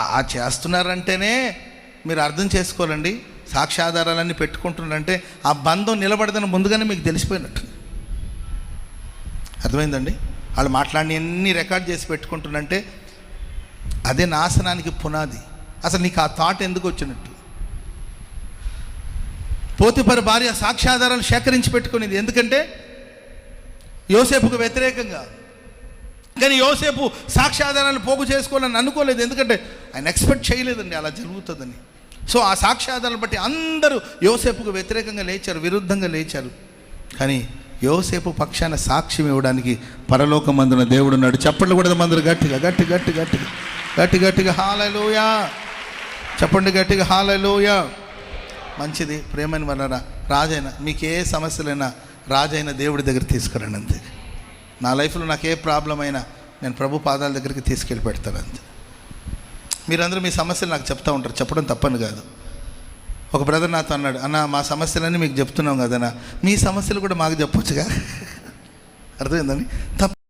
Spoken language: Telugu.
ఆ చేస్తున్నారంటేనే మీరు అర్థం చేసుకోవాలండి. సాక్ష్యాధారాలన్నీ పెట్టుకుంటున్నారంటే ఆ బంధం నిలబడదని ముందుగానే మీకు తెలిసిపోయినట్టు. అర్థమైందండి? వాళ్ళు మాట్లాడి అన్నీ రికార్డ్ చేసి పెట్టుకుంటున్నంటే అదే నాశనానికి పునాది. అసలు నీకు ఆ థాట్ ఎందుకు వచ్చినట్టు? పోతిఫర్ భార్య సాక్ష్యాధారాలు సేకరించి పెట్టుకునేది ఎందుకంటే యోసేపుకు వ్యతిరేకంగా. కానీ యోసేపు సాక్ష్యాధారాలు పోగు చేసుకోవాలని అనుకోలేదు, ఎందుకంటే ఆయన ఎక్స్పెక్ట్ చేయలేదండి అలా జరుగుతుందని. సో ఆ సాక్ష్యాధారాలు బట్టి అందరూ యోసేపుకు వ్యతిరేకంగా లేచారు, విరుద్ధంగా లేచారు. కానీ యోసేపు పక్షాన సాక్ష్యం ఇవ్వడానికి పరలోకమందున దేవుడు ఉన్నాడు. చప్పట్లు కూడా మందరు గట్టిగా గట్టి గట్టి గట్టిగా గట్టి గట్టిగా హల్లెలూయా చెప్పండి, గట్టిగా హల్లెలూయా. మంచిది. ప్రేమని వలన రాజైన మీకు ఏ సమస్యలైనా రాజైన దేవుడి దగ్గర తీసుకురండి అంతే. నా లైఫ్లో నాకు ఏ ప్రాబ్లం అయినా నేను ప్రభు పాదాల దగ్గరికి తీసుకెళ్ళి పెడతాను అంతే. మీరందరూ మీ సమస్యలు నాకు చెప్తూ ఉంటారు, చెప్పడం తప్పని కాదు. ఒక బ్రదర్ నాతో అన్నాడు, అన్న మా సమస్యలన్నీ మీకు చెప్తున్నాం కదన్నా, మీ సమస్యలు కూడా మాకు చెప్పొచ్చుగా. అర్థమైందండి? తప్ప